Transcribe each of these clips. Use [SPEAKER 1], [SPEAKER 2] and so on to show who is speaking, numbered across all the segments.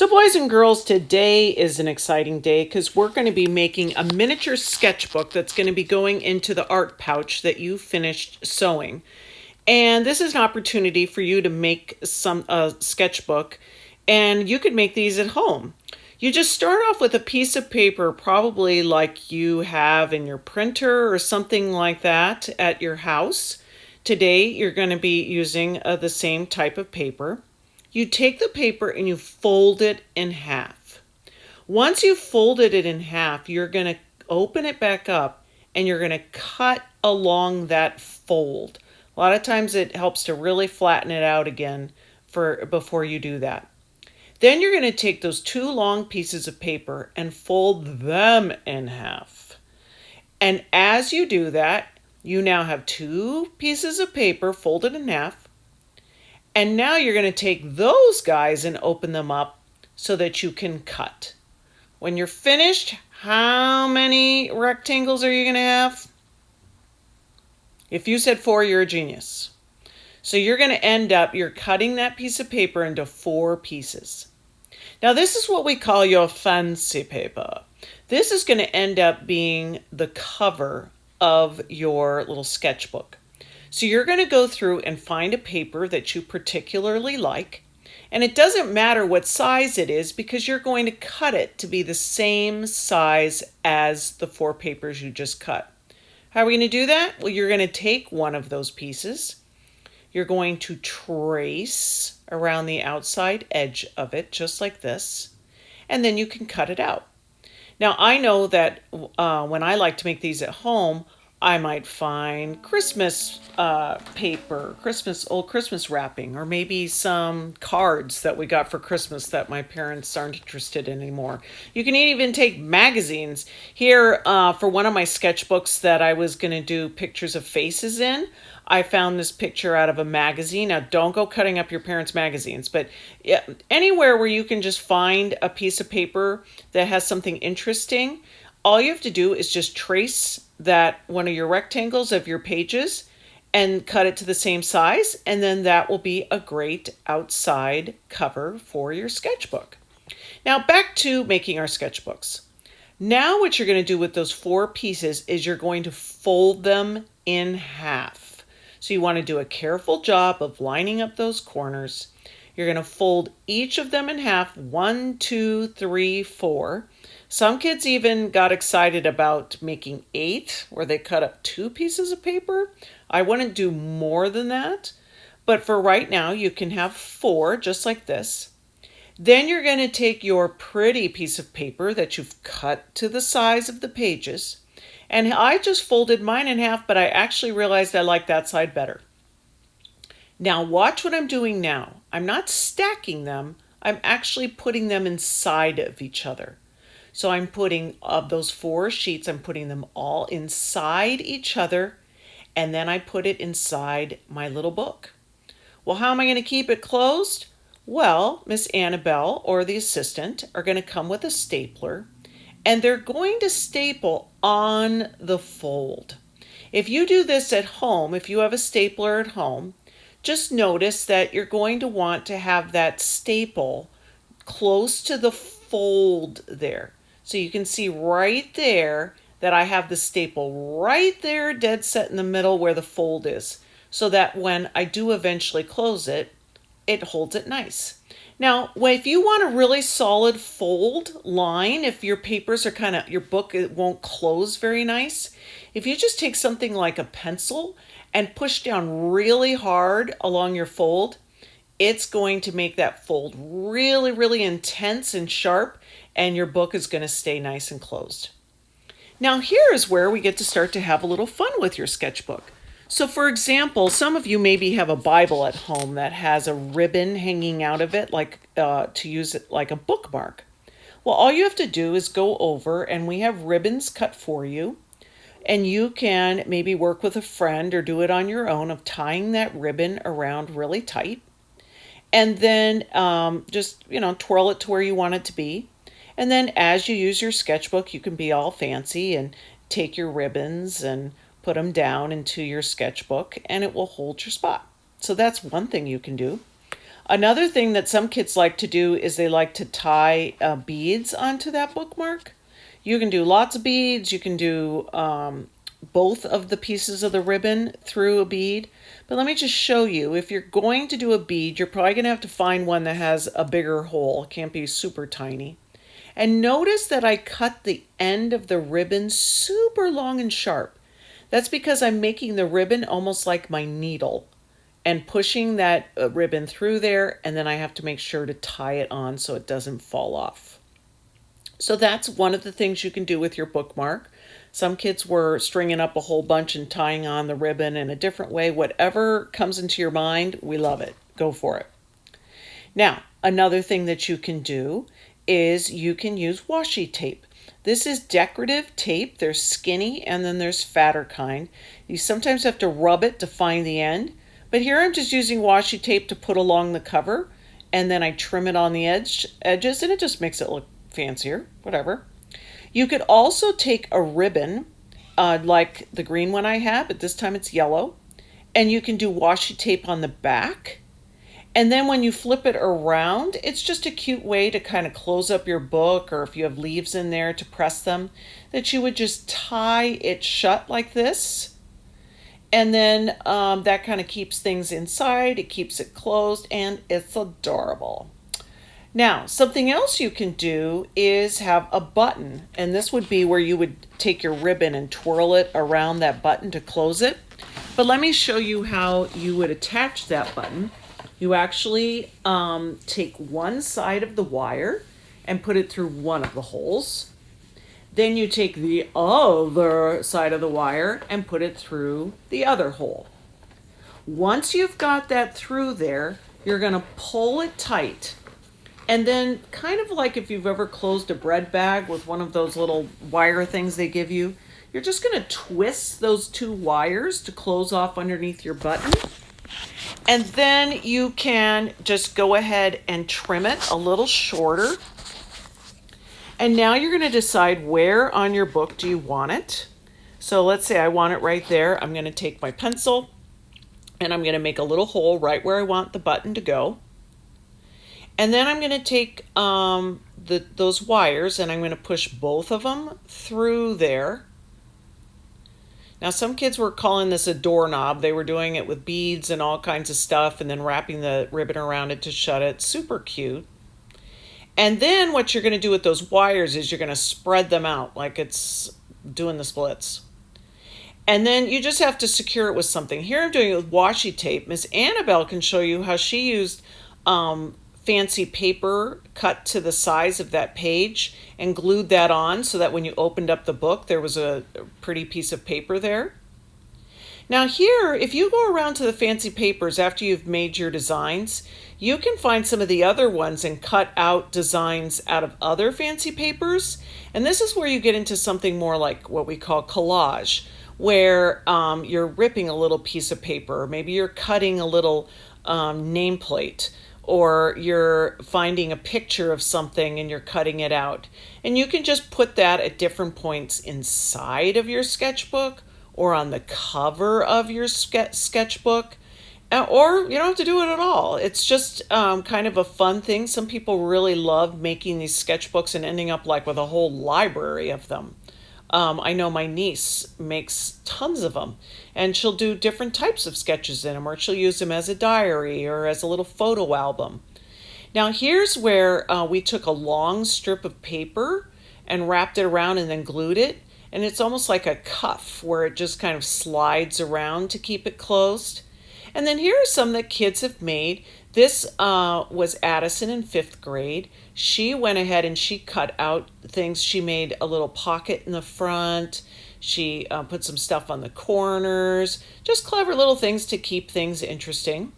[SPEAKER 1] So boys and girls, today is an exciting day because we're going to be making a miniature sketchbook that's going to be going into the art pouch that you finished sewing. And this is an opportunity for you to make some sketchbook, and you could make these at home. You just start off with a piece of paper, probably like you have in your printer or something like that at your house. Today you're going to be using the same type of paper. You take the paper and you fold it in half. Once you've folded it in half, you're going to open it back up and you're going to cut along that fold. A lot of times it helps to really flatten it out again before you do that. Then you're going to take those two long pieces of paper and fold them in half. And as you do that, you now have two pieces of paper folded in half. And now you're going to take those guys and open them up so that you can cut. When you're finished, how many rectangles are you going to have? If you said 4, you're a genius. So you're going to end up, you're cutting that piece of paper into 4 pieces. Now this is what we call your fancy paper. This is going to end up being the cover of your little sketchbook. So you're going to go through and find a paper that you particularly like. And it doesn't matter what size it is because you're going to cut it to be the same size as the 4 papers you just cut. How are we going to do that? Well, you're going to take one of those pieces. You're going to trace around the outside edge of it, just like this. And then you can cut it out. Now, I know that when I like to make these at home, I might find Christmas paper, old Christmas wrapping, or maybe some cards that we got for Christmas that my parents aren't interested in anymore. You can even take magazines. Here, for one of my sketchbooks that I was going to do pictures of faces in, I found this picture out of a magazine. Now, don't go cutting up your parents' magazines, but anywhere where you can just find a piece of paper that has something interesting, all you have to do is just trace that one of your rectangles of your pages and cut it to the same size, and then that will be a great outside cover for your sketchbook. Now back to making our sketchbooks. Now what you're going to do with those 4 pieces is you're going to fold them in half. So you want to do a careful job of lining up those corners. You're going to fold each of them in half, 1, 2, 3, 4. Some kids even got excited about making 8, where they cut up 2 pieces of paper. I wouldn't do more than that, but for right now, you can have 4, just like this. Then you're going to take your pretty piece of paper that you've cut to the size of the pages, and I just folded mine in half, but I actually realized I like that side better. Now watch what I'm doing now. I'm not stacking them, I'm actually putting them inside of each other. So I'm putting, of those 4 sheets, I'm putting them all inside each other, and then I put it inside my little book. Well, how am I going to keep it closed? Well, Miss Annabelle or the assistant are going to come with a stapler, and they're going to staple on the fold. If you do this at home, if you have a stapler at home, just notice that you're going to want to have that staple close to the fold there. So you can see right there that I have the staple right there, dead set in the middle where the fold is, so that when I do eventually close it, it holds it nice. Now, if you want a really solid fold line, if your papers are your book, it won't close very nice. If you just take something like a pencil and push down really hard along your fold, it's going to make that fold really, really intense and sharp, and your book is going to stay nice and closed. Now here is where we get to start to have a little fun with your sketchbook. So for example, some of you maybe have a Bible at home that has a ribbon hanging out of it, like to use it like a bookmark. Well, all you have to do is go over, and we have ribbons cut for you. And you can maybe work with a friend or do it on your own of tying that ribbon around really tight. And then just, twirl it to where you want it to be. And then as you use your sketchbook, you can be all fancy and take your ribbons and put them down into your sketchbook, and it will hold your spot. So that's one thing you can do. Another thing that some kids like to do is they like to tie beads onto that bookmark. You can do lots of beads. You can do both of the pieces of the ribbon through a bead. But let me just show you. If you're going to do a bead, you're probably going to have to find one that has a bigger hole. It can't be super tiny. And notice that I cut the end of the ribbon super long and sharp. That's because I'm making the ribbon almost like my needle and pushing that ribbon through there, and then I have to make sure to tie it on so it doesn't fall off. So that's one of the things you can do with your bookmark. Some kids were stringing up a whole bunch and tying on the ribbon in a different way. Whatever comes into your mind, we love it. Go for it. Now, another thing that you can do is you can use washi tape. This is decorative tape. There's skinny and then there's fatter kind. You sometimes have to rub it to find the end. But here I'm just using washi tape to put along the cover, and then I trim it on the edges, and it just makes it look fancier, whatever. You could also take a ribbon, like the green one I have, but this time it's yellow, and you can do washi tape on the back. And then when you flip it around, it's just a cute way to kind of close up your book, or if you have leaves in there to press them, that you would just tie it shut like this. And then that kind of keeps things inside, it keeps it closed, and it's adorable. Now, something else you can do is have a button, and this would be where you would take your ribbon and twirl it around that button to close it. But let me show you how you would attach that button. You actually take one side of the wire and put it through one of the holes. Then you take the other side of the wire and put it through the other hole. Once you've got that through there, you're going to pull it tight. And then kind of like if you've ever closed a bread bag with one of those little wire things they give you, you're just going to twist those two wires to close off underneath your button. And then you can just go ahead and trim it a little shorter. And now you're going to decide where on your book do you want it. So let's say I want it right there. I'm going to take my pencil and I'm going to make a little hole right where I want the button to go. And then I'm going to take those wires and I'm going to push both of them through there. Now some kids were calling this a doorknob. They were doing it with beads and all kinds of stuff and then wrapping the ribbon around it to shut it. Super cute. And then what you're going to do with those wires is you're going to spread them out like it's doing the splits. And then you just have to secure it with something. Here I'm doing it with washi tape. Miss Annabelle can show you how she used fancy paper cut to the size of that page and glued that on so that when you opened up the book, there was a pretty piece of paper there. Now here, if you go around to the fancy papers after you've made your designs, you can find some of the other ones and cut out designs out of other fancy papers. And this is where you get into something more like what we call collage, where you're ripping a little piece of paper, or maybe you're cutting a little nameplate, or you're finding a picture of something and you're cutting it out. And you can just put that at different points inside of your sketchbook or on the cover of your sketchbook, or you don't have to do it at all. It's just kind of a fun thing. Some people really love making these sketchbooks and ending up like with a whole library of them. I know my niece makes tons of them, and she'll do different types of sketches in them, or she'll use them as a diary or as a little photo album. Now here's where we took a long strip of paper and wrapped it around and then glued it. And it's almost like a cuff where it just kind of slides around to keep it closed. And then here are some that kids have made. This was Addison in 5th grade. She went ahead and she cut out things. She made a little pocket in the front. She put some stuff on the corners. Just clever little things to keep things interesting.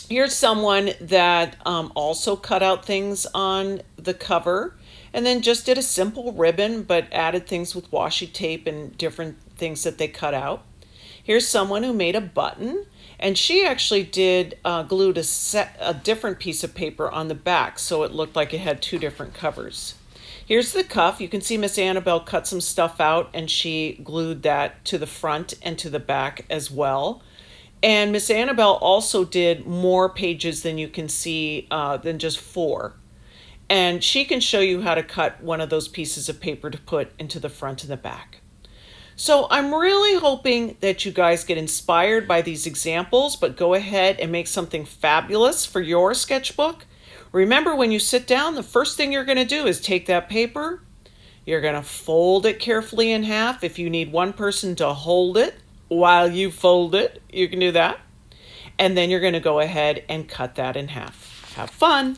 [SPEAKER 1] Here's someone that also cut out things on the cover and then just did a simple ribbon but added things with washi tape and different things that they cut out. Here's someone who made a button, and she actually glued a different piece of paper on the back so it looked like it had two different covers. Here's the cuff. You can see Miss Annabelle cut some stuff out and she glued that to the front and to the back as well. And Miss Annabelle also did more pages than you can see than just 4. And she can show you how to cut one of those pieces of paper to put into the front and the back. So I'm really hoping that you guys get inspired by these examples, but go ahead and make something fabulous for your sketchbook. Remember, when you sit down, the first thing you're going to do is take that paper. You're going to fold it carefully in half. If you need one person to hold it while you fold it, you can do that. And then you're going to go ahead and cut that in half. Have fun.